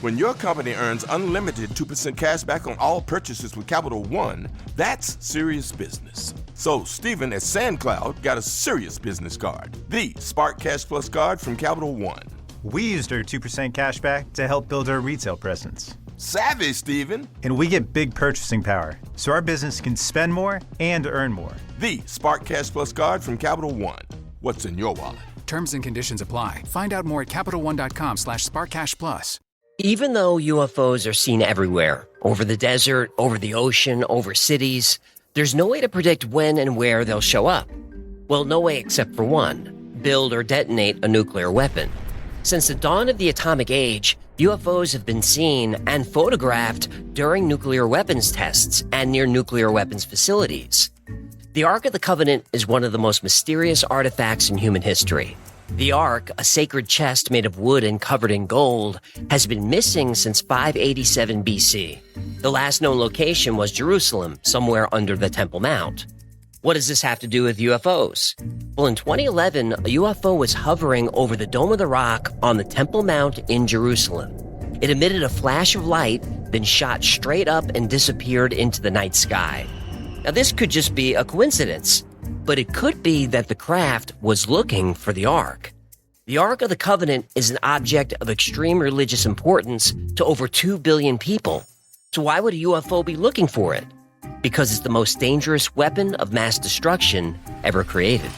When your company earns unlimited 2% cash back on all purchases with Capital One, that's serious business. So Stephen at SandCloud got a serious business card, the Spark Cash Plus card from Capital One. We used our 2% cash back to help build our retail presence. Savvy, Stephen. And we get big purchasing power, so our business can spend more and earn more. The Spark Cash Plus card from Capital One. What's in your wallet? Terms and conditions apply. Find out more at CapitalOne.com/SparkCashPlus. Even though UFOs are seen everywhere, over the desert, over the ocean, over cities, there's no way to predict when and where they'll show up. Well, no way except for one: build or detonate a nuclear weapon. Since the dawn of the atomic age, UFOs have been seen and photographed during nuclear weapons tests and near nuclear weapons facilities. The Ark of the Covenant is one of the most mysterious artifacts in human history. The Ark, a sacred chest made of wood and covered in gold, has been missing since 587 BC. The last known location was Jerusalem, somewhere under the Temple Mount. What does this have to do with UFOs? Well, in 2011, a UFO was hovering over the Dome of the Rock on the Temple Mount in Jerusalem. It emitted a flash of light, then shot straight up and disappeared into the night sky. Now, this could just be a coincidence, but it could be that the craft was looking for the Ark. The Ark of the Covenant is an object of extreme religious importance to over 2 billion people. So why would a UFO be looking for it? Because it's the most dangerous weapon of mass destruction ever created.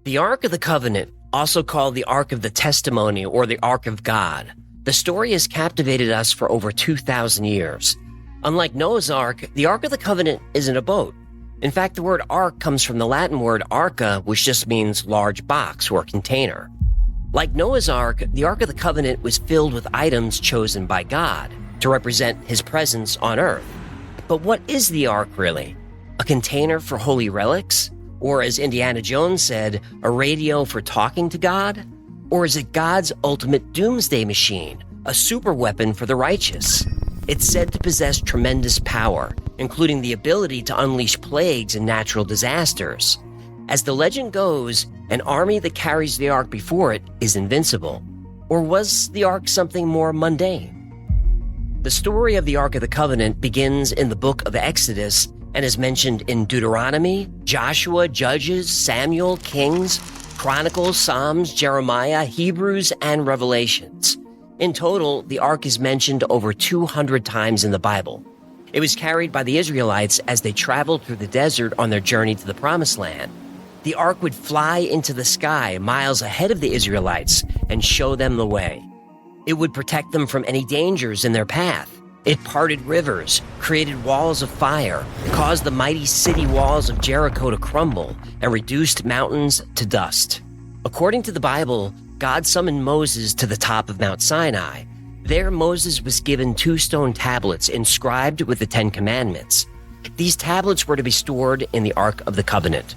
The Ark of the Covenant, also called the Ark of the Testimony or the Ark of God, the story has captivated us for over 2,000 years. Unlike Noah's Ark, the Ark of the Covenant isn't a boat. In fact, the word ark comes from the Latin word arca, which just means large box or container. Like Noah's Ark, the Ark of the Covenant was filled with items chosen by God to represent his presence on earth. But what is the Ark really? A container for holy relics? Or as Indiana Jones said, a radio for talking to God? Or is it God's ultimate doomsday machine, a super weapon for the righteous? It's said to possess tremendous power, including the ability to unleash plagues and natural disasters. As the legend goes, an army that carries the Ark before it is invincible. Or was the Ark something more mundane? The story of the Ark of the Covenant begins in the book of Exodus and is mentioned in Deuteronomy, Joshua, Judges, Samuel, Kings, Chronicles, Psalms, Jeremiah, Hebrews, and Revelations. In total, the Ark is mentioned over 200 times in the Bible. It was carried by the Israelites as they traveled through the desert on their journey to the Promised Land. The Ark would fly into the sky miles ahead of the Israelites and show them the way. It would protect them from any dangers in their path. It parted rivers, created walls of fire, caused the mighty city walls of Jericho to crumble, and reduced mountains to dust. According to the Bible, God summoned Moses to the top of Mount Sinai. There, Moses was given 2 stone tablets inscribed with the 10 Commandments. These tablets were to be stored in the Ark of the Covenant.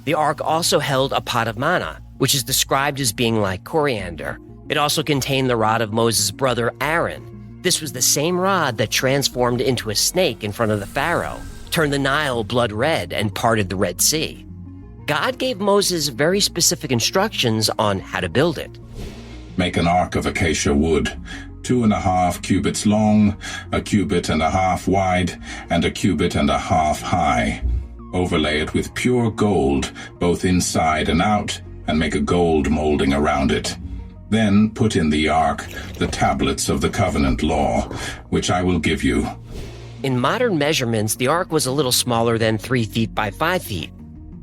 The Ark also held a pot of manna, which is described as being like coriander. It also contained the rod of Moses' brother Aaron. This was the same rod that transformed into a snake in front of the Pharaoh, turned the Nile blood red, and parted the Red Sea. God gave Moses very specific instructions on how to build it. Make an ark of acacia wood, 2.5 cubits long, 1.5 cubits wide, and 1.5 cubits high. Overlay it with pure gold, both inside and out, and make a gold molding around it. Then put in the ark the tablets of the covenant law, which I will give you. In modern measurements, the Ark was a little smaller than 3 feet by 5 feet.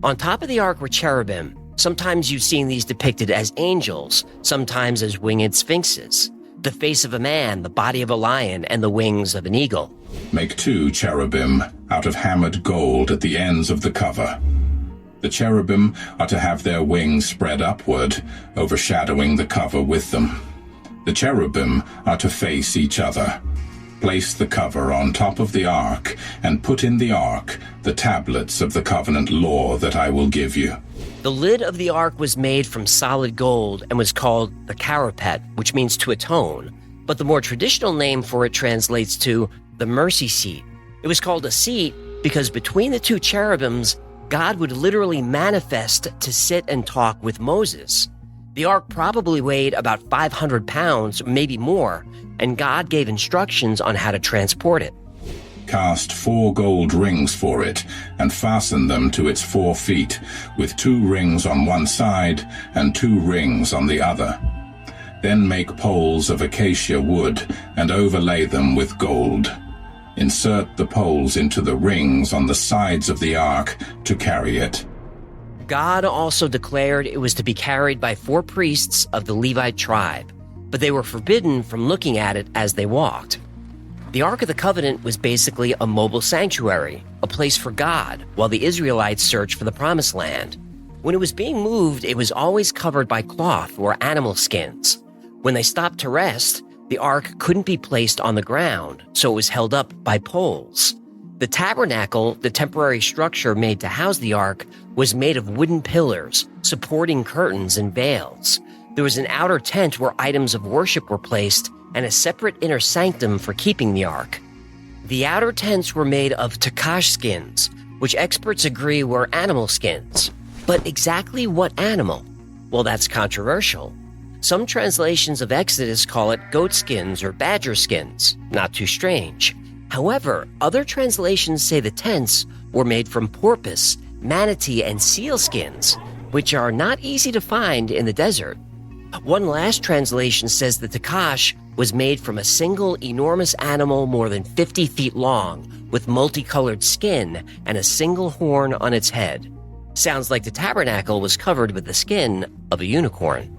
On top of the Ark were cherubim. Sometimes you've seen these depicted as angels, sometimes as winged sphinxes. The face of a man, the body of a lion, and the wings of an eagle. Make 2 cherubim out of hammered gold at the ends of the cover. The cherubim are to have their wings spread upward, overshadowing the cover with them. The cherubim are to face each other. Place the cover on top of the ark and put in the ark the tablets of the covenant law that I will give you. The lid of the ark was made from solid gold and was called the carapet, which means to atone, but the more traditional name for it translates to the mercy seat. It was called a seat because between the 2 cherubims, God would literally manifest to sit and talk with Moses. The ark probably weighed about 500 pounds, maybe more, and God gave instructions on how to transport it. Cast 4 gold rings for it, and fasten them to its 4 feet, with 2 rings on one side and 2 rings on the other. Then make poles of acacia wood, and overlay them with gold. Insert the poles into the rings on the sides of the ark to carry it. God also declared it was to be carried by 4 priests of the Levite tribe, but they were forbidden from looking at it as they walked. The Ark of the Covenant was basically a mobile sanctuary, a place for God, while the Israelites searched for the Promised Land. When it was being moved, it was always covered by cloth or animal skins. When they stopped to rest, the Ark couldn't be placed on the ground, so it was held up by poles. The tabernacle, the temporary structure made to house the Ark, was made of wooden pillars, supporting curtains and veils. There was an outer tent where items of worship were placed, and a separate inner sanctum for keeping the Ark. The outer tents were made of takash skins, which experts agree were animal skins. But exactly what animal? Well, that's controversial. Some translations of Exodus call it goat skins or badger skins, not too strange. However, other translations say the tents were made from porpoise, manatee, and seal skins, which are not easy to find in the desert. One last translation says the takash was made from a single enormous animal more than 50 feet long, with multicolored skin and a single horn on its head. Sounds like the tabernacle was covered with the skin of a unicorn.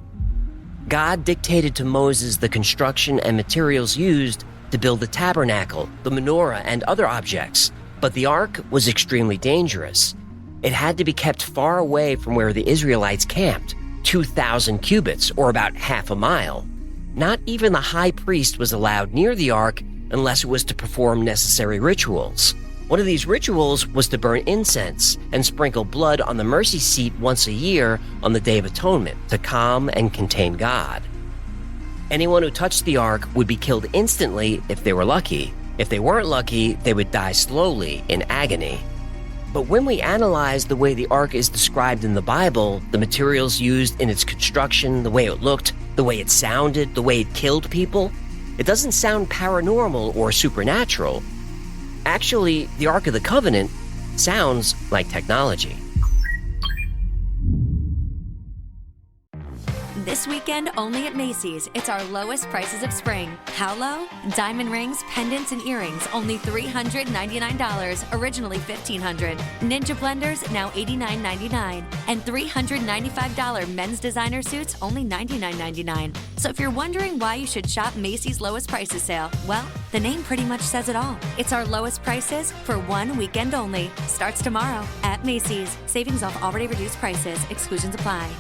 God dictated to Moses the construction and materials used to build the tabernacle, the menorah, and other objects, but the ark was extremely dangerous. It had to be kept far away from where the Israelites camped, 2,000 cubits, or about half a mile. Not even the high priest was allowed near the ark unless it was to perform necessary rituals. One of these rituals was to burn incense and sprinkle blood on the mercy seat once a year on the Day of Atonement to calm and contain God. Anyone who touched the ark would be killed instantly if they were lucky. If they weren't lucky, they would die slowly in agony. But when we analyze the way the ark is described in the Bible, the materials used in its construction, the way it looked, the way it sounded, the way it killed people, it doesn't sound paranormal or supernatural. Actually, the Ark of the Covenant sounds like technology. This weekend, only at Macy's, it's our lowest prices of spring. How low? Diamond rings, pendants, and earrings, only $399, originally $1,500. Ninja blenders, now $89.99. And $395 men's designer suits, only $99.99. So if you're wondering why you should shop Macy's lowest prices sale, well, the name pretty much says it all. It's our lowest prices for one weekend only. Starts tomorrow at Macy's. Savings off already reduced prices. Exclusions apply.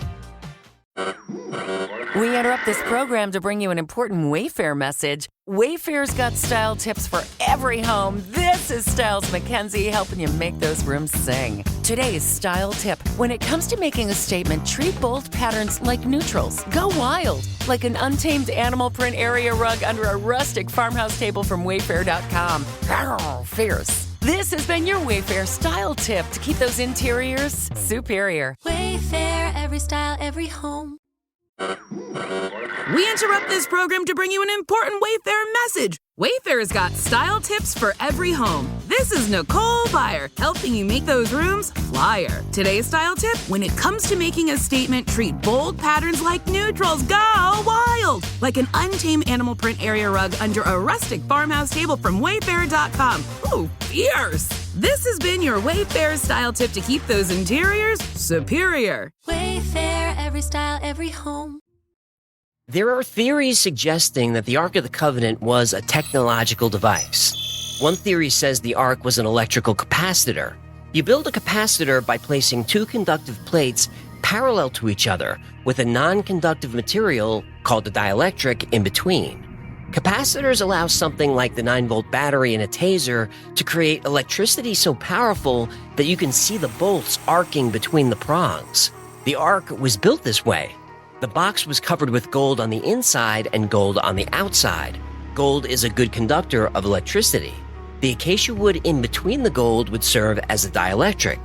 We interrupt this program to bring you an important Wayfair message. Wayfair's got style tips for every home. This is Styles McKenzie helping you make those rooms sing. Today's style tip. When it comes to making a statement, treat bold patterns like neutrals. Go wild, like an untamed animal print area rug under a rustic farmhouse table from Wayfair.com. Fierce. This has been your Wayfair style tip to keep those interiors superior. Wayfair, every style, every home. We interrupt this program to bring you an important Wayfair message. Wayfair's got style tips for every home. This is Nicole Byer, helping you make those rooms flyer. Today's style tip, when it comes to making a statement, treat bold patterns like neutrals. Go wild! Like an untamed animal print area rug under a rustic farmhouse table from Wayfair.com. Ooh, fierce! This has been your Wayfair style tip to keep those interiors superior. Wayfair, every style, every home. There are theories suggesting that the Ark of the Covenant was a technological device. One theory says the Ark was an electrical capacitor. You build a capacitor by placing 2 conductive plates parallel to each other with a non-conductive material called a dielectric in between. Capacitors allow something like the 9-volt battery in a taser to create electricity so powerful that you can see the bolts arcing between the prongs. The Ark was built this way. The box was covered with gold on the inside and gold on the outside. Gold is a good conductor of electricity. The acacia wood in between the gold would serve as a dielectric.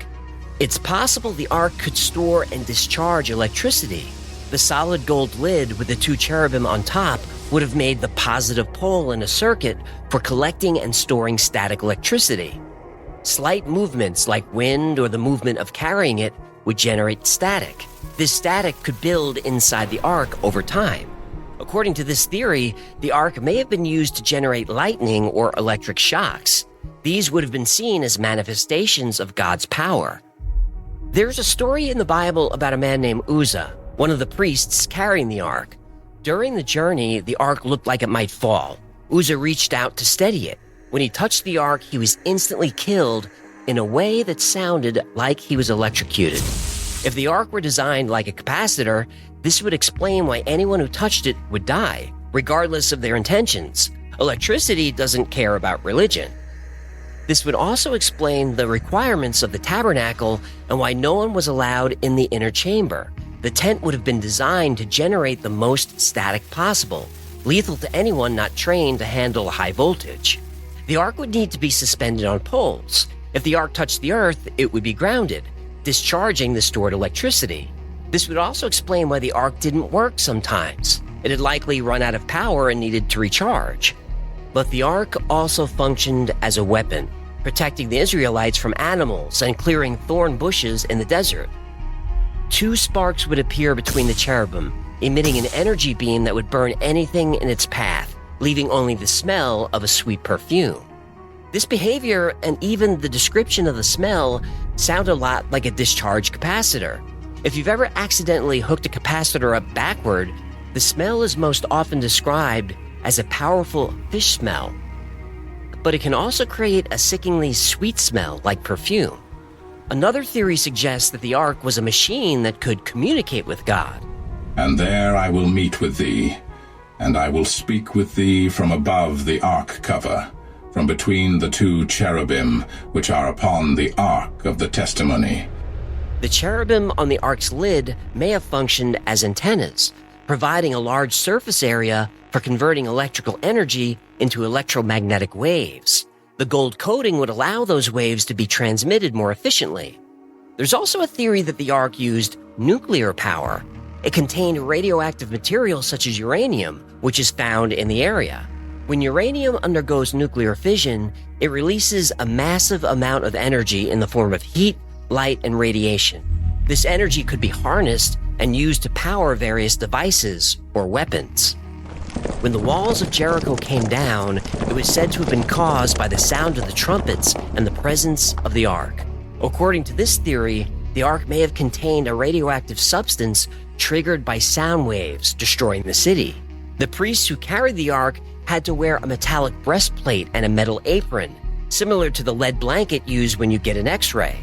It's possible the ark could store and discharge electricity. The solid gold lid with the two cherubim on top would have made the positive pole in a circuit for collecting and storing static electricity. Slight movements like wind or the movement of carrying it would generate static. This static could build inside the ark over time. According to this theory, the ark may have been used to generate lightning or electric shocks. These would have been seen as manifestations of God's power. There's a story in the Bible about a man named Uzzah, one of the priests carrying the ark. During the journey, the ark looked like it might fall. Uzzah reached out to steady it. When he touched the ark, he was instantly killed in a way that sounded like he was electrocuted. If the ark were designed like a capacitor, this would explain why anyone who touched it would die, regardless of their intentions. Electricity doesn't care about religion. This would also explain the requirements of the tabernacle and why no one was allowed in the inner chamber. The tent would have been designed to generate the most static possible, lethal to anyone not trained to handle high voltage. The ark would need to be suspended on poles. If the ark touched the earth, it would be grounded, discharging the stored electricity. This would also explain why the ark didn't work sometimes. It had likely run out of power and needed to recharge. But the ark also functioned as a weapon, protecting the Israelites from animals and clearing thorn bushes in the desert. Two sparks would appear between the cherubim, emitting an energy beam that would burn anything in its path, leaving only the smell of a sweet perfume. This behavior and even the description of the smell sound a lot like a discharged capacitor. If you've ever accidentally hooked a capacitor up backward, the smell is most often described as a powerful fish smell. But it can also create a sickeningly sweet smell like perfume. Another theory suggests that the ark was a machine that could communicate with God. And there I will meet with thee, and I will speak with thee from above the ark cover, from between the two cherubim which are upon the ark of the testimony. The cherubim on the ark's lid may have functioned as antennas, providing a large surface area for converting electrical energy into electromagnetic waves. The gold coating would allow those waves to be transmitted more efficiently. There's also a theory that the ark used nuclear power. It contained radioactive material such as uranium, which is found in the area. When uranium undergoes nuclear fission, it releases a massive amount of energy in the form of heat, light, and radiation. This energy could be harnessed and used to power various devices or weapons. When the walls of Jericho came down, it was said to have been caused by the sound of the trumpets and the presence of the ark. According to this theory, the ark may have contained a radioactive substance triggered by sound waves, destroying the city. The priests who carried the ark had to wear a metallic breastplate and a metal apron, similar to the lead blanket used when you get an X-ray.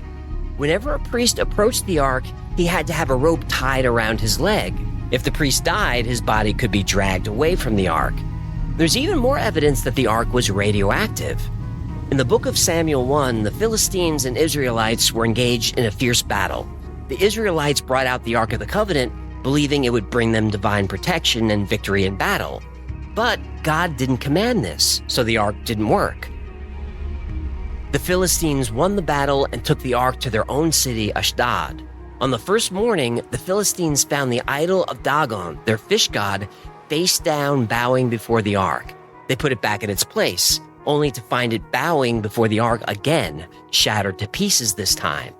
Whenever a priest approached the ark, he had to have a rope tied around his leg. If the priest died, his body could be dragged away from the ark. There's even more evidence that the ark was radioactive. In the book of Samuel 1, the Philistines and Israelites were engaged in a fierce battle. The Israelites brought out the Ark of the Covenant, believing it would bring them divine protection and victory in battle. But God didn't command this, so the ark didn't work. The Philistines won the battle and took the ark to their own city, Ashdod. On the first morning, the Philistines found the idol of Dagon, their fish god, face down, bowing before the ark. They put it back in its place, only to find it bowing before the ark again, shattered to pieces this time.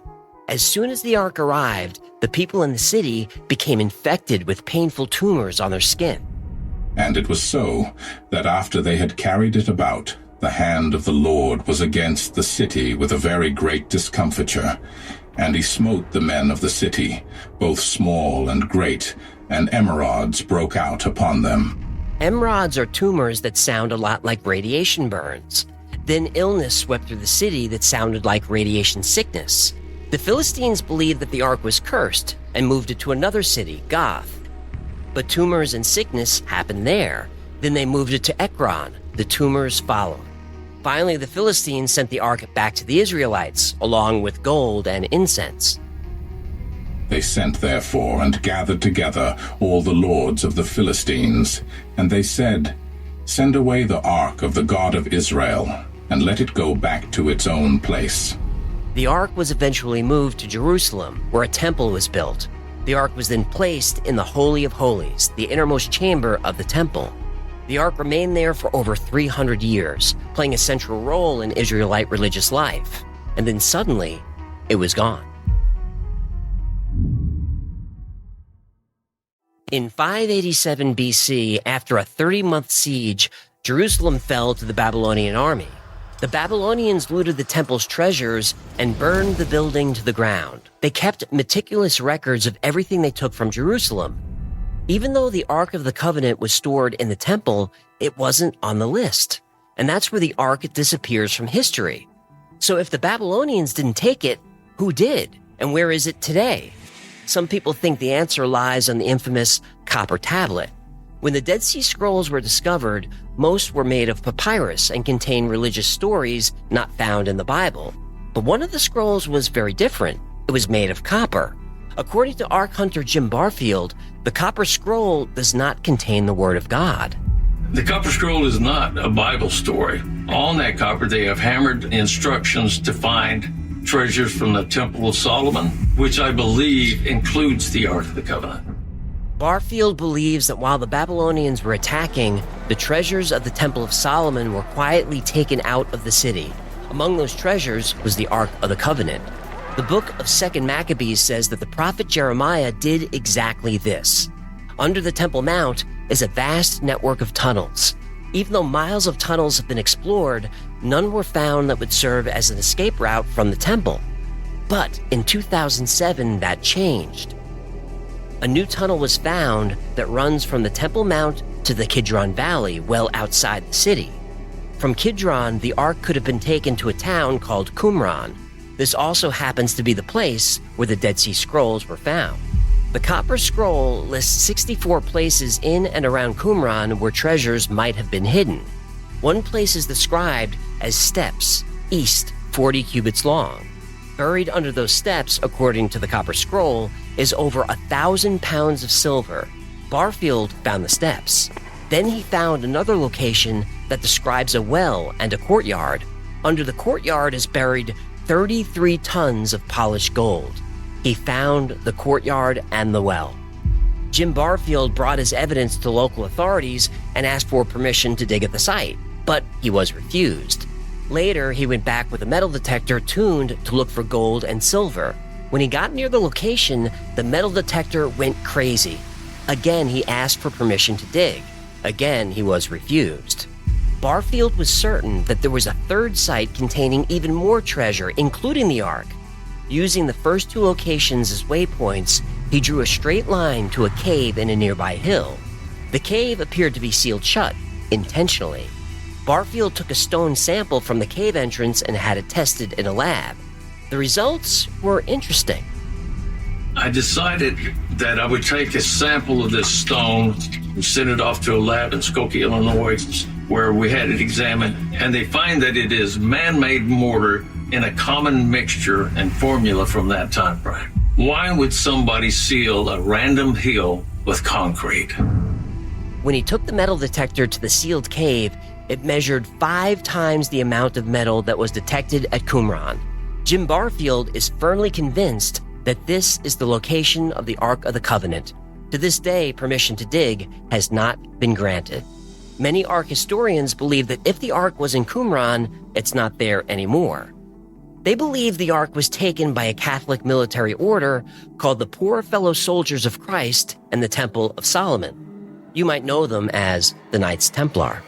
As soon as the ark arrived, the people in the city became infected with painful tumors on their skin. And it was so that after they had carried it about, the hand of the Lord was against the city with a very great discomfiture. And he smote the men of the city, both small and great, and emerods broke out upon them. Emerods are tumors that sound a lot like radiation burns. Then illness swept through the city that sounded like radiation sickness. The Philistines believed that the ark was cursed and moved it to another city, Gath. But tumors and sickness happened there. Then they moved it to Ekron. The tumors followed. Finally, the Philistines sent the ark back to the Israelites, along with gold and incense. They sent therefore and gathered together all the lords of the Philistines, and they said, Send away the ark of the God of Israel, and let it go back to its own place. The Ark was eventually moved to Jerusalem, where a temple was built. The Ark was then placed in the Holy of Holies, the innermost chamber of the temple. The Ark remained there for over 300 years, playing a central role in Israelite religious life. And then suddenly, it was gone. In 587 BC, after a 30-month siege, Jerusalem fell to the Babylonian army. The Babylonians looted the temple's treasures and burned the building to the ground. They kept meticulous records of everything they took from Jerusalem. Even though the Ark of the Covenant was stored in the temple, it wasn't on the list. And that's where the Ark disappears from history. So if the Babylonians didn't take it, who did? And where is it today? Some people think the answer lies on the infamous copper tablet. When the Dead Sea Scrolls were discovered, most were made of papyrus and contained religious stories not found in the Bible. But one of the scrolls was very different. It was made of copper. According to Ark hunter Jim Barfield, the copper scroll does not contain the Word of God. The copper scroll is not a Bible story. On that copper, they have hammered instructions to find treasures from the Temple of Solomon, which I believe includes the Ark of the Covenant. Barfield believes that while the Babylonians were attacking, the treasures of the Temple of Solomon were quietly taken out of the city. Among those treasures was the Ark of the Covenant. The book of 2 Maccabees says that the prophet Jeremiah did exactly this. Under the Temple Mount is a vast network of tunnels. Even though miles of tunnels have been explored, none were found that would serve as an escape route from the temple. But in 2007, that changed. A new tunnel was found that runs from the Temple Mount to the Kidron Valley, well outside the city. From Kidron, the Ark could have been taken to a town called Qumran. This also happens to be the place where the Dead Sea Scrolls were found. The Copper Scroll lists 64 places in and around Qumran where treasures might have been hidden. One place is described as steps, east, 40 cubits long. Buried under those steps, according to the Copper Scroll, is over 1,000 pounds of silver. Barfield found the steps. Then he found another location that describes a well and a courtyard. Under the courtyard is buried 33 tons of polished gold. He found the courtyard and the well. Jim Barfield brought his evidence to local authorities and asked for permission to dig at the site, but he was refused. Later, he went back with a metal detector tuned to look for gold and silver. When he got near the location, the metal detector went crazy. Again, he asked for permission to dig. Again, he was refused. Barfield was certain that there was a third site containing even more treasure, including the Ark. Using the first two locations as waypoints, he drew a straight line to a cave in a nearby hill. The cave appeared to be sealed shut, intentionally. Barfield took a stone sample from the cave entrance and had it tested in a lab. The results were interesting. I decided that I would take a sample of this stone and send it off to a lab in Skokie, Illinois, where we had it examined, and they find that it is man-made mortar in a common mixture and formula from that time frame. Why would somebody seal a random hill with concrete? When he took the metal detector to the sealed cave, it measured 5 times the amount of metal that was detected at Qumran. Jim Barfield is firmly convinced that this is the location of the Ark of the Covenant. To this day, permission to dig has not been granted. Many Ark historians believe that if the Ark was in Qumran, it's not there anymore. They believe the Ark was taken by a Catholic military order called the Poor Fellow Soldiers of Christ and the Temple of Solomon. You might know them as the Knights Templar.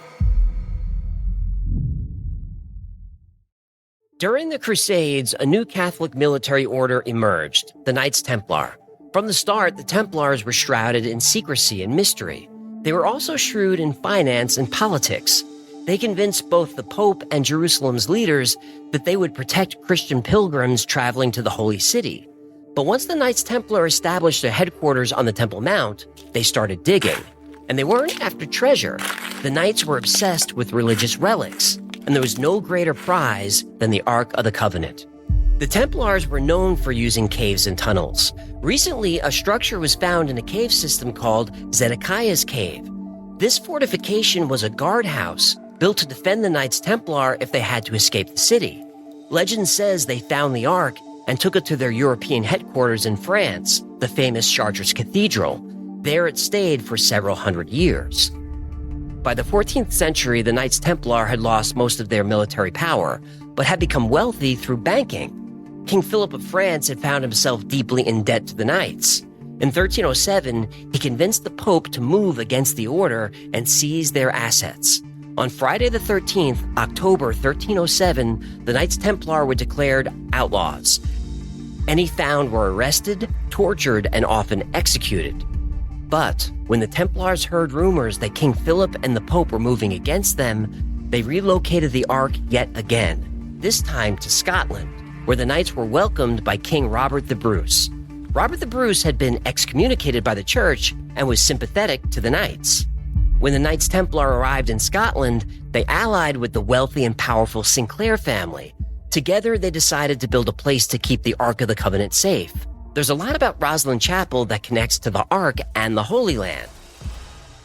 During the Crusades, a new Catholic military order emerged, the Knights Templar. From the start, the Templars were shrouded in secrecy and mystery. They were also shrewd in finance and politics. They convinced both the Pope and Jerusalem's leaders that they would protect Christian pilgrims traveling to the Holy City. But once the Knights Templar established their headquarters on the Temple Mount, they started digging. And they weren't after treasure. The Knights were obsessed with religious relics, and there was no greater prize than the Ark of the Covenant. The Templars were known for using caves and tunnels. Recently, a structure was found in a cave system called Zedekiah's Cave. This fortification was a guardhouse built to defend the Knights Templar if they had to escape the city. Legend says they found the Ark and took it to their European headquarters in France, the famous Chartres Cathedral. There it stayed for several hundred years. By the 14th century, the Knights Templar had lost most of their military power, but had become wealthy through banking. King Philip of France had found himself deeply in debt to the Knights. In 1307, he convinced the Pope to move against the order and seize their assets. On Friday the 13th, October 1307, the Knights Templar were declared outlaws. Any found were arrested, tortured, and often executed. But when the Templars heard rumors that King Philip and the Pope were moving against them, they relocated the Ark yet again, this time to Scotland, where the Knights were welcomed by King Robert the Bruce. Robert the Bruce had been excommunicated by the church and was sympathetic to the Knights. When the Knights Templar arrived in Scotland, they allied with the wealthy and powerful Sinclair family. Together, they decided to build a place to keep the Ark of the Covenant safe. There's a lot about Rosslyn Chapel that connects to the Ark and the Holy Land.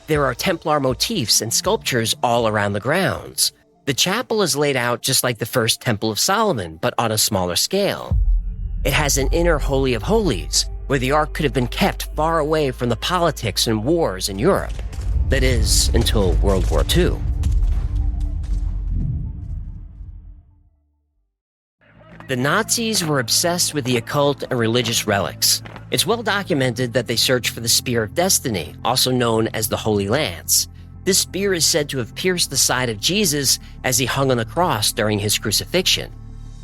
There are Templar motifs and sculptures all around the grounds. The chapel is laid out just like the first Temple of Solomon, but on a smaller scale. It has an inner Holy of Holies, where the Ark could have been kept far away from the politics and wars in Europe. That is, until World War II. The Nazis were obsessed with the occult and religious relics. It's well documented that they searched for the Spear of Destiny, also known as the Holy Lance. This spear is said to have pierced the side of Jesus as he hung on the cross during his crucifixion.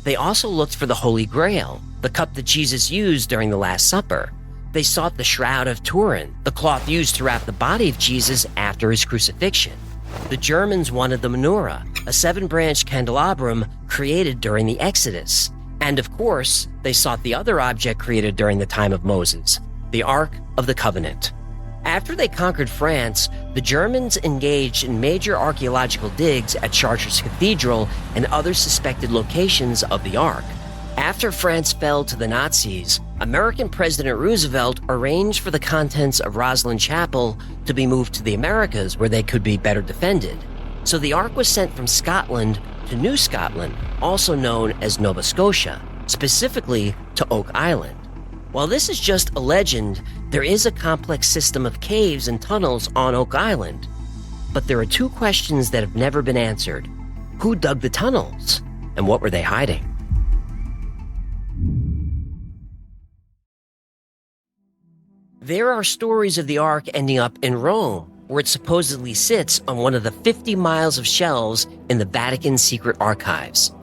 They also looked for the Holy Grail, the cup that Jesus used during the Last Supper. They sought the Shroud of Turin, the cloth used to wrap the body of Jesus after his crucifixion. The Germans wanted the menorah, a 7-branch candelabrum created during the Exodus. And of course, they sought the other object created during the time of Moses, the Ark of the Covenant. After they conquered France, the Germans engaged in major archaeological digs at Chartres Cathedral and other suspected locations of the Ark. After France fell to the Nazis, American President Roosevelt arranged for the contents of Rosslyn Chapel to be moved to the Americas where they could be better defended. So the Ark was sent from Scotland to New Scotland, also known as Nova Scotia, specifically to Oak Island. While this is just a legend, there is a complex system of caves and tunnels on Oak Island. But there are two questions that have never been answered. Who dug the tunnels? And what were they hiding? There are stories of the Ark ending up in Rome, where it supposedly sits on one of the 50 miles of shelves in the Vatican's secret archives.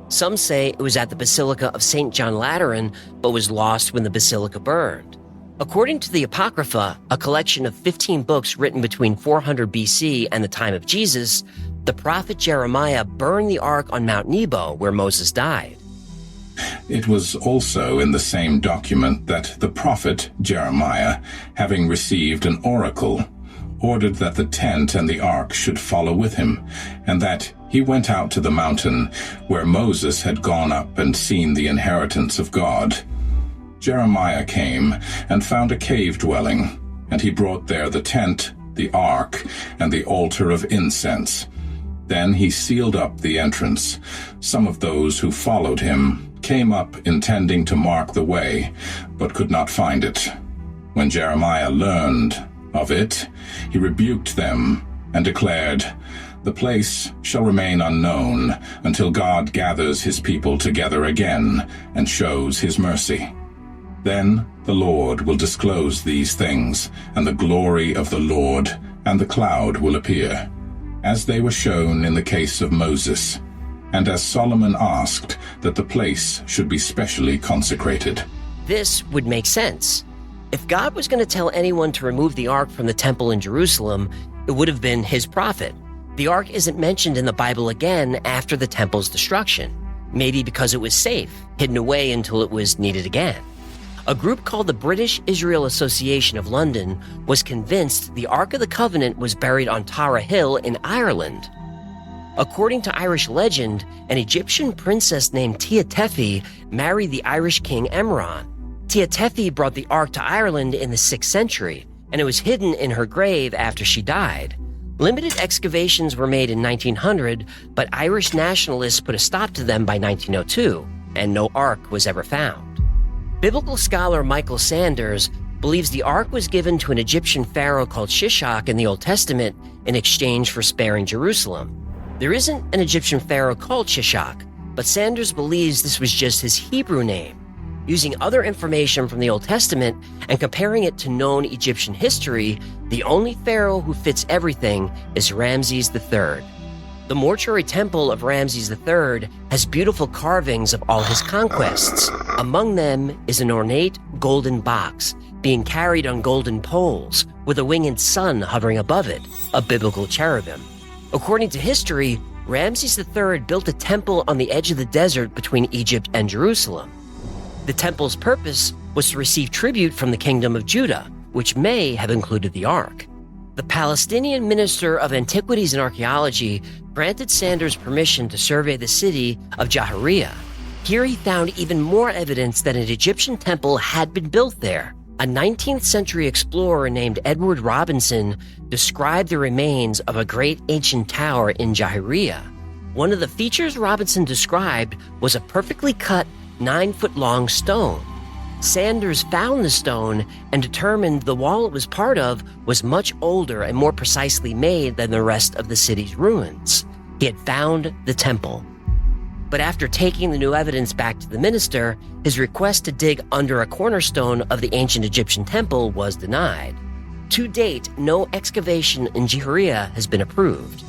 Some say it was at the Basilica of St. John Lateran, but was lost when the basilica burned. According to the Apocrypha, a collection of 15 books written between 400 BC and the time of Jesus, the prophet Jeremiah burned the Ark on Mount Nebo, where Moses died. It was also in the same document that the prophet Jeremiah, having received an oracle, ordered that the tent and the ark should follow with him, and that he went out to the mountain where Moses had gone up and seen the inheritance of God. Jeremiah came and found a cave dwelling, and he brought there the tent, the ark, and the altar of incense. Then he sealed up the entrance. Some of those who followed him came up intending to mark the way, but could not find it. When Jeremiah learned of it, he rebuked them and declared, "The place shall remain unknown until God gathers his people together again and shows his mercy. Then the Lord will disclose these things, and the glory of the Lord and the cloud will appear, as they were shown in the case of Moses, and as Solomon asked that the place should be specially consecrated." This would make sense. If God was going to tell anyone to remove the Ark from the temple in Jerusalem, it would have been his prophet. The Ark isn't mentioned in the Bible again after the temple's destruction, maybe because it was safe, hidden away until it was needed again. A group called the British Israel Association of London was convinced the Ark of the Covenant was buried on Tara Hill in Ireland. According to Irish legend, an Egyptian princess named Tia Tefi married the Irish king Emron. Tia Tefi brought the Ark to Ireland in the 6th century, and it was hidden in her grave after she died. Limited excavations were made in 1900, but Irish nationalists put a stop to them by 1902, and no Ark was ever found. Biblical scholar Michael Sanders believes the Ark was given to an Egyptian pharaoh called Shishak in the Old Testament in exchange for sparing Jerusalem. There isn't an Egyptian pharaoh called Shishak, but Sanders believes this was just his Hebrew name. Using other information from the Old Testament and comparing it to known Egyptian history, the only pharaoh who fits everything is Ramses III. The mortuary temple of Ramses III has beautiful carvings of all his conquests. Among them is an ornate golden box being carried on golden poles with a winged sun hovering above it, a biblical cherubim. According to history, Ramses III built a temple on the edge of the desert between Egypt and Jerusalem. The temple's purpose was to receive tribute from the kingdom of Judah, which may have included the Ark. The Palestinian Minister of Antiquities and Archaeology granted Sanders permission to survey the city of Jahariya. Here he found even more evidence that an Egyptian temple had been built there. A 19th century explorer named Edward Robinson described the remains of a great ancient tower in Jahariya. One of the features Robinson described was a perfectly cut 9-foot-long stone. Sanders found the stone and determined the wall it was part of was much older and more precisely made than the rest of the city's ruins. He had found the temple. But after taking the new evidence back to the minister, his request to dig under a cornerstone of the ancient Egyptian temple was denied. To date, no excavation in Jahariya has been approved.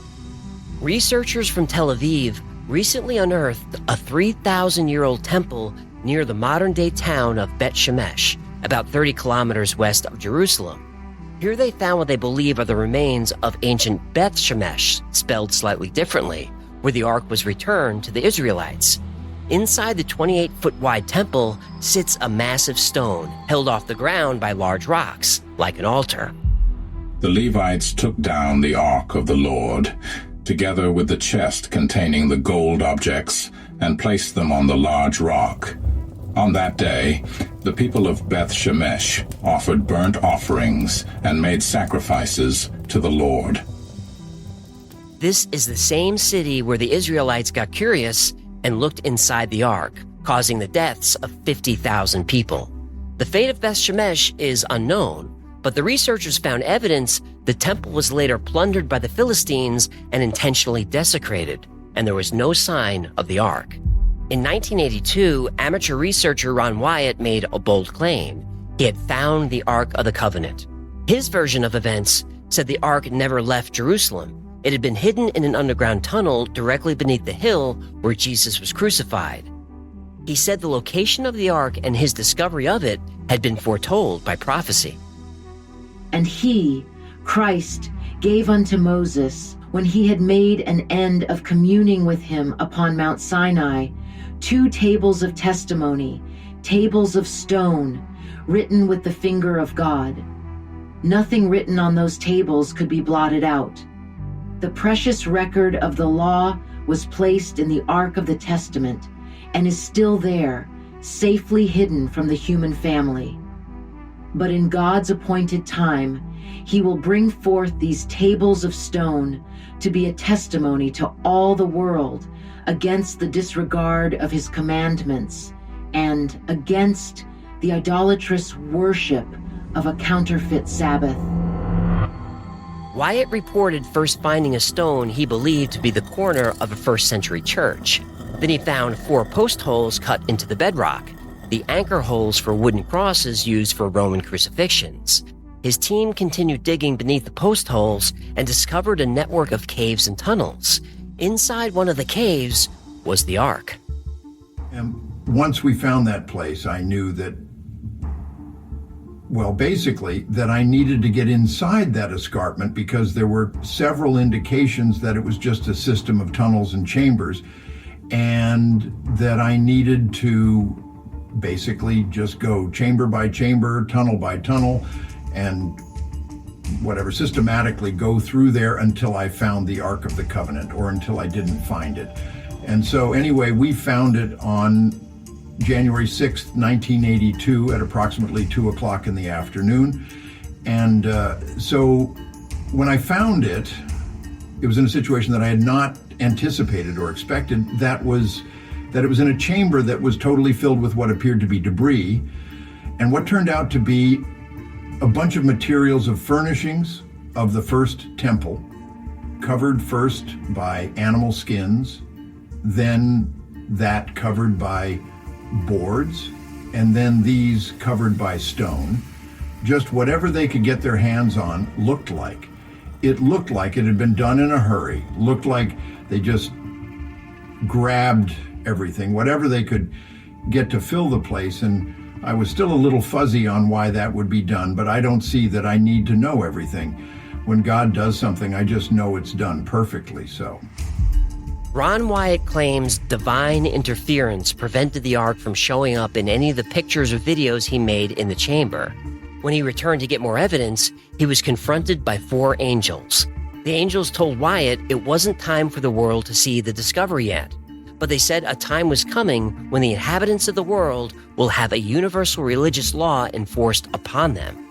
Researchers from Tel Aviv recently unearthed a 3,000-year-old temple near the modern-day town of Bet Shemesh, about 30 kilometers west of Jerusalem. Here they found what they believe are the remains of ancient Beth Shemesh, spelled slightly differently, where the Ark was returned to the Israelites. Inside the 28-foot-wide temple sits a massive stone held off the ground by large rocks, like an altar. The Levites took down the Ark of the Lord, together with the chest containing the gold objects, and placed them on the large rock. On that day, the people of Beth Shemesh offered burnt offerings and made sacrifices to the Lord. This is the same city where the Israelites got curious and looked inside the Ark, causing the deaths of 50,000 people. The fate of Beth Shemesh is unknown, but the researchers found evidence the temple was later plundered by the Philistines and intentionally desecrated, and there was no sign of the Ark. In 1982, amateur researcher Ron Wyatt made a bold claim. He had found the Ark of the Covenant. His version of events said the Ark never left Jerusalem. It had been hidden in an underground tunnel directly beneath the hill where Jesus was crucified. He said the location of the Ark and his discovery of it had been foretold by prophecy. And he, Christ, gave unto Moses, when he had made an end of communing with him upon Mount Sinai, 2 tables of testimony, tables of stone, written with the finger of God. Nothing written on those tables could be blotted out. The precious record of the law was placed in the Ark of the Testament and is still there, safely hidden from the human family. But in God's appointed time, he will bring forth these tables of stone to be a testimony to all the world against the disregard of his commandments and against the idolatrous worship of a counterfeit Sabbath. Wyatt reported first finding a stone he believed to be the corner of a first-century church. Then he found 4 post holes cut into the bedrock, the anchor holes for wooden crosses used for Roman crucifixions. His team continued digging beneath the post holes and discovered a network of caves and tunnels. Inside one of the caves was the Ark. And once we found that place, I knew that, well, basically, that I needed to get inside that escarpment because there were several indications that it was just a system of tunnels and chambers, and that I needed to basically just go chamber by chamber, tunnel by tunnel, and whatever, systematically go through there until I found the Ark of the Covenant, or until I didn't find it. And so anyway, we found it on January 6th, 1982 at approximately 2 o'clock in the afternoon. And so when I found it, It was in a situation that I had not anticipated or expected. That it was in a chamber that was totally filled with what appeared to be debris, and what turned out to be a bunch of materials of furnishings of the first temple, covered first by animal skins, then that covered by boards, and then these covered by stone. Just whatever they could get their hands on looked like. It looked like it had been done in a hurry. Looked like they just grabbed everything, whatever they could get to fill the place. And I was still a little fuzzy on why that would be done, but I don't see that I need to know everything. When God does something, I just know it's done perfectly so. Ron Wyatt claims divine interference prevented the Ark from showing up in any of the pictures or videos he made in the chamber. When he returned to get more evidence, he was confronted by 4 angels. The angels told Wyatt it wasn't time for the world to see the discovery yet, but they said a time was coming when the inhabitants of the world will have a universal religious law enforced upon them.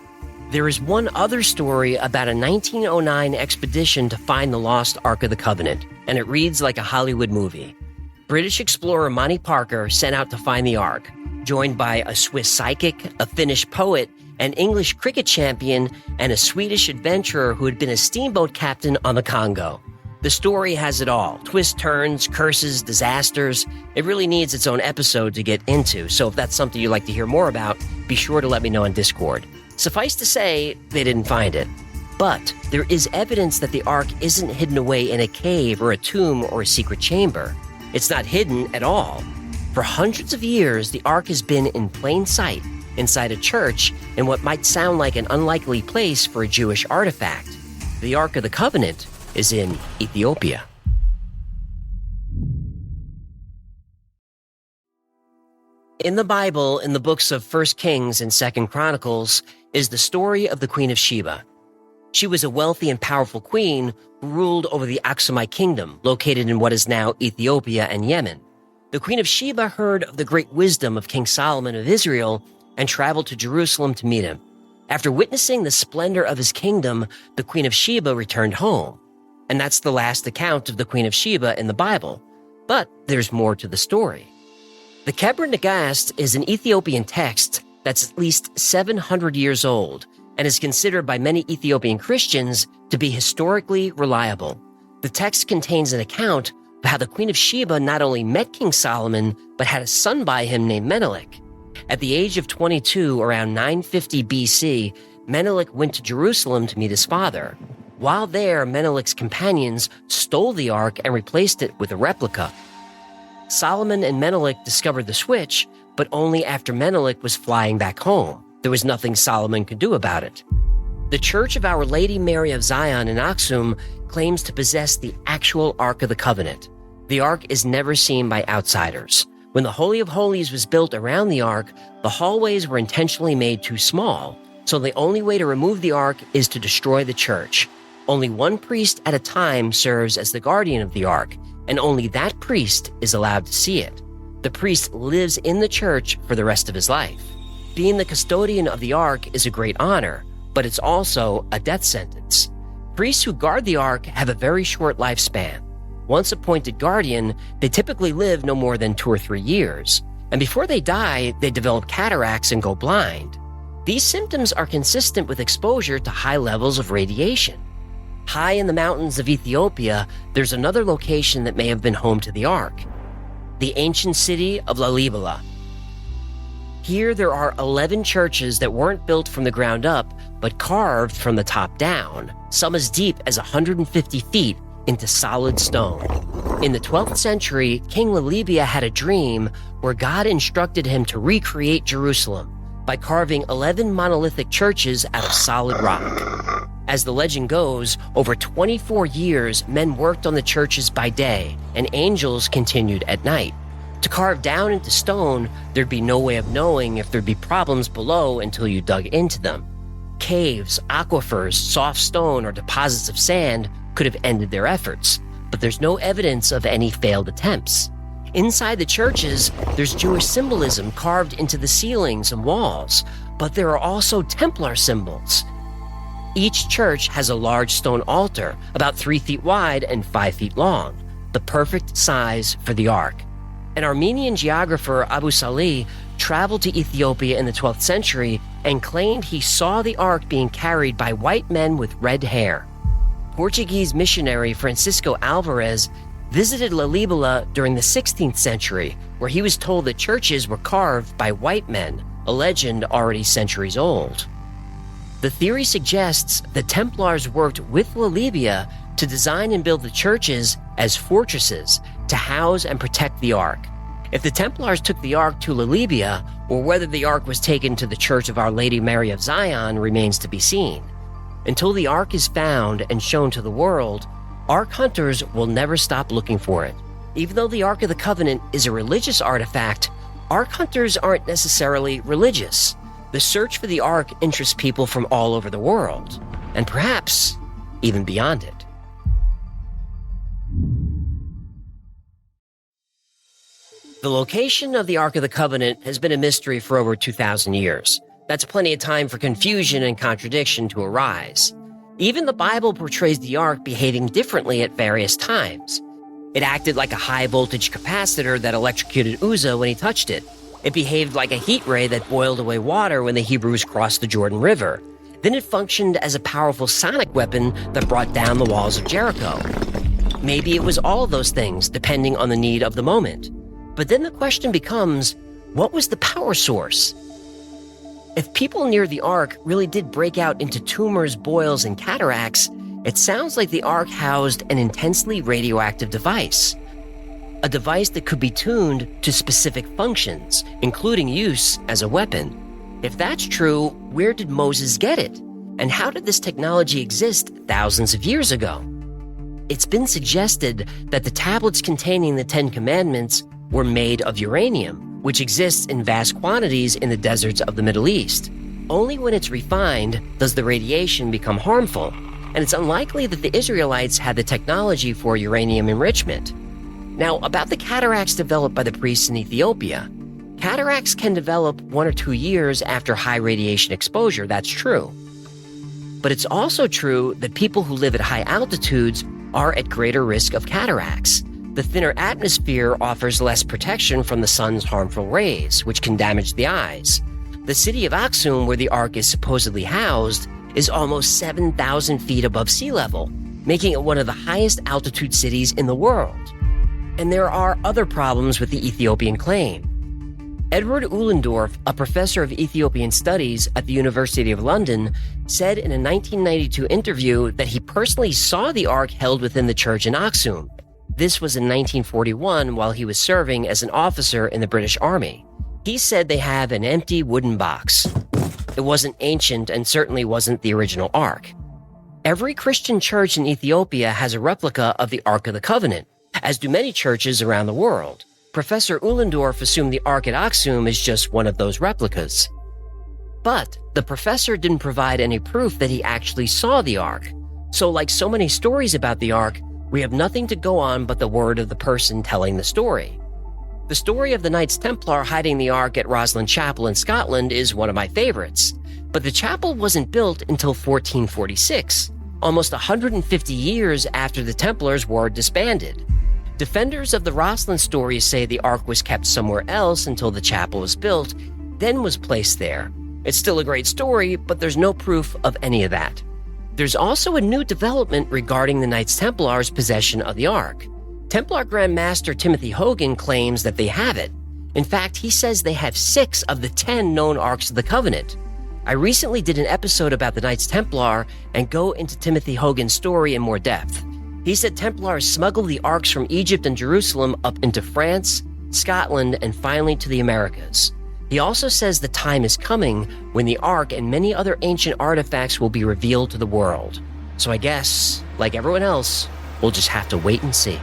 There is one other story about a 1909 expedition to find the lost Ark of the Covenant, and it reads like a Hollywood movie. British explorer Monty Parker set out to find the Ark, joined by a Swiss psychic, a Finnish poet, an English cricket champion, and a Swedish adventurer who had been a steamboat captain on the Congo. The story has it all. Twists, turns, curses, disasters. It really needs its own episode to get into, so if that's something you'd like to hear more about, be sure to let me know on Discord. Suffice to say, they didn't find it. But there is evidence that the Ark isn't hidden away in a cave or a tomb or a secret chamber. It's not hidden at all. For hundreds of years, the Ark has been in plain sight inside a church in what might sound like an unlikely place for a Jewish artifact. The Ark of the Covenant is in Ethiopia. In the Bible, in the books of 1 Kings and 2 Chronicles, is the story of the Queen of Sheba. She was a wealthy and powerful queen who ruled over the Aksumite kingdom, located in what is now Ethiopia and Yemen. The Queen of Sheba heard of the great wisdom of King Solomon of Israel and traveled to Jerusalem to meet him. After witnessing the splendor of his kingdom, the Queen of Sheba returned home. And that's the last account of the Queen of Sheba in the Bible. But there's more to the story. The Kebra Nagast is an Ethiopian text that's at least 700 years old and is considered by many Ethiopian Christians to be historically reliable. The text contains an account of how the Queen of Sheba not only met King Solomon, but had a son by him named Menelik. At the age of 22, around 950 BC, Menelik went to Jerusalem to meet his father. While there, Menelik's companions stole the Ark and replaced it with a replica. Solomon and Menelik discovered the switch, but only after Menelik was flying back home. There was nothing Solomon could do about it. The Church of Our Lady Mary of Zion in Aksum claims to possess the actual Ark of the Covenant. The Ark is never seen by outsiders. When the Holy of Holies was built around the Ark, the hallways were intentionally made too small, so the only way to remove the Ark is to destroy the church. Only one priest at a time serves as the guardian of the Ark, and only that priest is allowed to see it. The priest lives in the church for the rest of his life. Being the custodian of the Ark is a great honor, but it's also a death sentence. Priests who guard the Ark have a very short lifespan. Once appointed guardian, they typically live no more than 2 or 3 years, and before they die, they develop cataracts and go blind. These symptoms are consistent with exposure to high levels of radiation. High in the mountains of Ethiopia, there's another location that may have been home to the Ark, the ancient city of Lalibela. Here there are 11 churches that weren't built from the ground up, but carved from the top down, some as deep as 150 feet into solid stone. In the 12th century, King Lalibela had a dream where God instructed him to recreate Jerusalem by carving 11 monolithic churches out of solid rock. As the legend goes, over 24 years, men worked on the churches by day, and angels continued at night. To carve down into stone, there'd be no way of knowing if there'd be problems below until you dug into them. Caves, aquifers, soft stone, or deposits of sand could have ended their efforts, but there's no evidence of any failed attempts. Inside the churches, there's Jewish symbolism carved into the ceilings and walls, but there are also Templar symbols. Each church has a large stone altar, about 3 feet wide and 5 feet long, the perfect size for the Ark. An Armenian geographer, Abu Salih, traveled to Ethiopia in the 12th century and claimed he saw the Ark being carried by white men with red hair. Portuguese missionary Francisco Alvarez visited Lalibela during the 16th century, where he was told that churches were carved by white men, a legend already centuries old. The theory suggests the Templars worked with Lalibela to design and build the churches as fortresses to house and protect the Ark. If the Templars took the Ark to Lalibela, or whether the Ark was taken to the Church of Our Lady Mary of Zion, remains to be seen. Until the Ark is found and shown to the world, Ark hunters will never stop looking for it. Even though the Ark of the Covenant is a religious artifact, Ark hunters aren't necessarily religious. The search for the Ark interests people from all over the world, and perhaps even beyond it. The location of the Ark of the Covenant has been a mystery for over 2,000 years. That's plenty of time for confusion and contradiction to arise. Even the Bible portrays the Ark behaving differently at various times. It acted like a high-voltage capacitor that electrocuted Uzzah when he touched it. It behaved like a heat ray that boiled away water when the Hebrews crossed the Jordan River. Then it functioned as a powerful sonic weapon that brought down the walls of Jericho. Maybe it was all of those things, depending on the need of the moment. But then the question becomes, what was the power source? If people near the Ark really did break out into tumors, boils, and cataracts, it sounds like the Ark housed an intensely radioactive device. A device that could be tuned to specific functions, including use as a weapon. If that's true, where did Moses get it? And how did this technology exist thousands of years ago? It's been suggested that the tablets containing the 10 Commandments were made of uranium, which exists in vast quantities in the deserts of the Middle East. Only when it's refined does the radiation become harmful, and it's unlikely that the Israelites had the technology for uranium enrichment. Now, about the cataracts developed by the priests in Ethiopia. Cataracts can develop 1 or 2 years after high radiation exposure, that's true. But it's also true that people who live at high altitudes are at greater risk of cataracts. The thinner atmosphere offers less protection from the sun's harmful rays, which can damage the eyes. The city of Aksum, where the Ark is supposedly housed, is almost 7,000 feet above sea level, making it one of the highest altitude cities in the world. And there are other problems with the Ethiopian claim. Edward Uhlendorf, a professor of Ethiopian studies at the University of London, said in a 1992 interview that he personally saw the Ark held within the church in Aksum. This was in 1941 while he was serving as an officer in the British Army. He said they have an empty wooden box. It wasn't ancient and certainly wasn't the original Ark. Every Christian church in Ethiopia has a replica of the Ark of the Covenant, as do many churches around the world. Professor Uhlendorf assumed the Ark at Aksum is just one of those replicas. But the professor didn't provide any proof that he actually saw the Ark. So like so many stories about the Ark, we have nothing to go on but the word of the person telling the story. The story of the Knights Templar hiding the Ark at Roslin Chapel in Scotland is one of my favorites. But the chapel wasn't built until 1446, almost 150 years after the Templars were disbanded. Defenders of the Roslin stories say the Ark was kept somewhere else until the chapel was built, then was placed there. It's still a great story, but there's no proof of any of that. There's also a new development regarding the Knights Templar's possession of the Ark. Templar Grand Master Timothy Hogan claims that they have it. In fact, he says they have 6 of the 10 known Arks of the Covenant. I recently did an episode about the Knights Templar and go into Timothy Hogan's story in more depth. He said Templars smuggled the Arks from Egypt and Jerusalem up into France, Scotland, and finally to the Americas. He also says the time is coming when the Ark and many other ancient artifacts will be revealed to the world. So I guess, like everyone else, we'll just have to wait and see.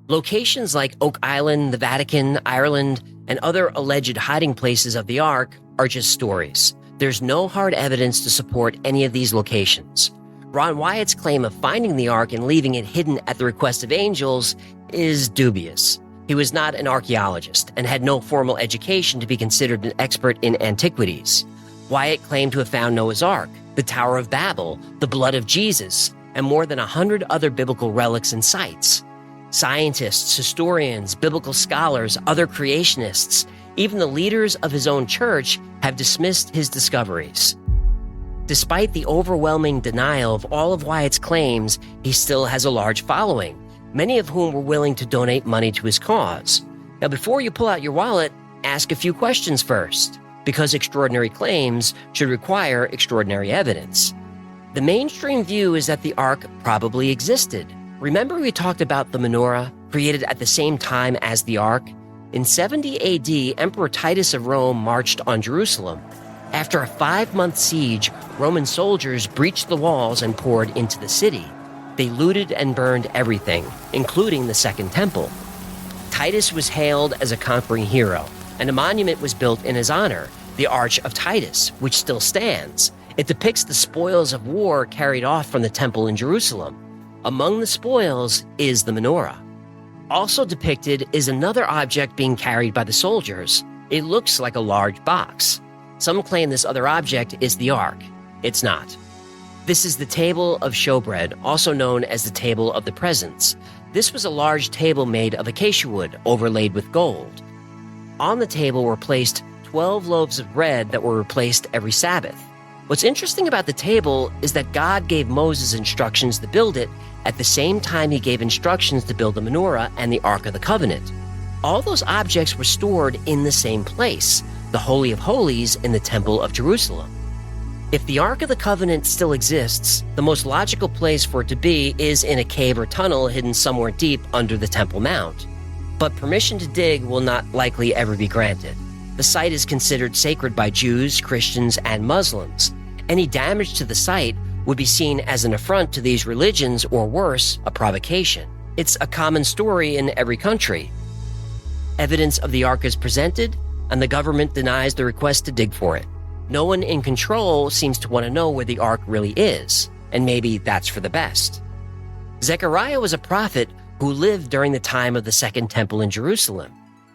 Locations like Oak Island, the Vatican, Ireland, and other alleged hiding places of the Ark are just stories. There's no hard evidence to support any of these locations. Ron Wyatt's claim of finding the Ark and leaving it hidden at the request of angels is dubious. He was not an archaeologist and had no formal education to be considered an expert in antiquities. Wyatt claimed to have found Noah's Ark, the Tower of Babel, the blood of Jesus, and more than 100 other biblical relics and sites. Scientists, historians, biblical scholars, other creationists, even the leaders of his own church have dismissed his discoveries. Despite the overwhelming denial of all of Wyatt's claims, he still has a large following, many of whom were willing to donate money to his cause. Now, before you pull out your wallet, ask a few questions first, because extraordinary claims should require extraordinary evidence. The mainstream view is that the Ark probably existed. Remember we talked about the menorah, created at the same time as the Ark? In 70 AD, Emperor Titus of Rome marched on Jerusalem. After a 5-month siege, Roman soldiers breached the walls and poured into the city. They looted and burned everything, including the Second Temple. Titus was hailed as a conquering hero, and a monument was built in his honor, the Arch of Titus, which still stands. It depicts the spoils of war carried off from the temple in Jerusalem. Among the spoils is the menorah. Also depicted is another object being carried by the soldiers. It looks like a large box. Some claim this other object is the Ark. It's not. This is the table of showbread, also known as the table of the presents. This was a large table made of acacia wood overlaid with gold. On the table were placed 12 loaves of bread that were replaced every Sabbath. What's interesting about the table is that God gave Moses instructions to build it at the same time he gave instructions to build the menorah and the Ark of the Covenant. All those objects were stored in the same place, the Holy of Holies in the Temple of Jerusalem. If the Ark of the Covenant still exists, the most logical place for it to be is in a cave or tunnel hidden somewhere deep under the Temple Mount. But permission to dig will not likely ever be granted. The site is considered sacred by Jews, Christians, and Muslims. Any damage to the site would be seen as an affront to these religions, or worse, a provocation. It's a common story in every country. Evidence of the Ark is presented, and the government denies the request to dig for it. No one in control seems to want to know where the Ark really is, and maybe that's for the best. Zechariah was a prophet who lived during the time of the Second Temple in Jerusalem.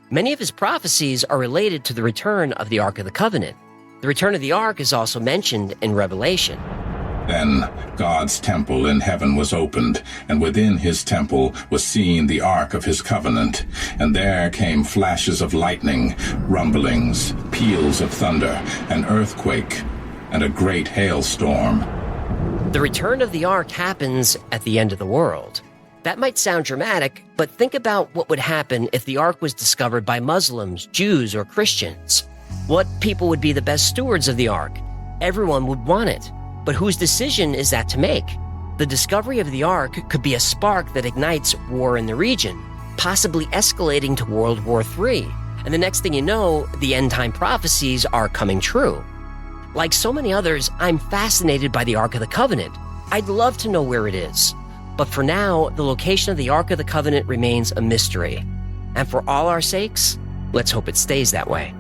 Many of his prophecies are related to the return of the Ark of the Covenant. The return of the Ark is also mentioned in Revelation. Then God's temple in heaven was opened, and within his temple was seen the ark of his covenant. And there came flashes of lightning, rumblings, peals of thunder, an earthquake, and a great hailstorm. The return of the Ark happens at the end of the world. That might sound dramatic, but think about what would happen if the Ark was discovered by Muslims, Jews, or Christians. What people would be the best stewards of the Ark? Everyone would want it. But whose decision is that to make? The discovery of the Ark could be a spark that ignites war in the region, possibly escalating to World War III. And the next thing you know, the end-time prophecies are coming true. Like so many others, I'm fascinated by the Ark of the Covenant. I'd love to know where it is. But for now, the location of the Ark of the Covenant remains a mystery. And for all our sakes, let's hope it stays that way.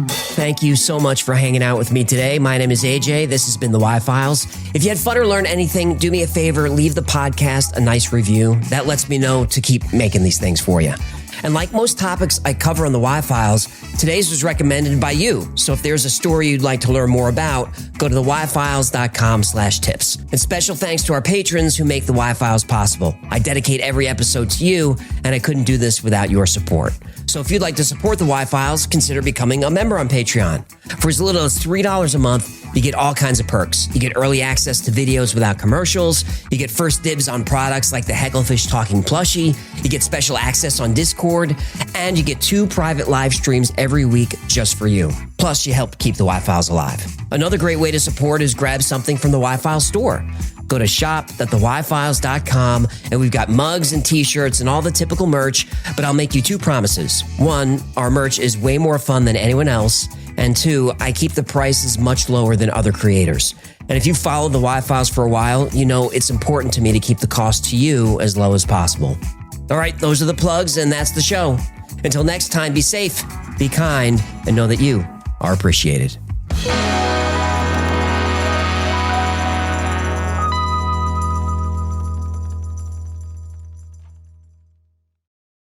Thank you so much for hanging out with me today. My name is AJ. This has been the Y-Files. If you had fun or learned anything, do me a favor, leave the podcast a nice review. That lets me know to keep making these things for you. And like most topics I cover on the Y-Files, today's was recommended by you. So if there's a story you'd like to learn more about, go to theyfiles.com/tips. And special thanks to our patrons who make the Y-Files possible. I dedicate every episode to you, and I couldn't do this without your support. So if you'd like to support the Y-Files, consider becoming a member on Patreon. For as little as $3 a month, you get all kinds of perks. You get early access to videos without commercials. You get first dibs on products like the Hecklefish Talking Plushie. You get special access on Discord. And you get 2 private live streams every week just for you. Plus, you help keep the Y-Files alive. Another great way to support is grab something from the Y-Files store. Go to shop.theyfiles.com, and we've got mugs and t-shirts and all the typical merch, but I'll make you 2 promises. 1, our merch is way more fun than anyone else. And 2, I keep the prices much lower than other creators. And if you've followed the Y-Files for a while, you know it's important to me to keep the cost to you as low as possible. All right, those are the plugs, and that's the show. Until next time, be safe, be kind, and know that you are appreciated.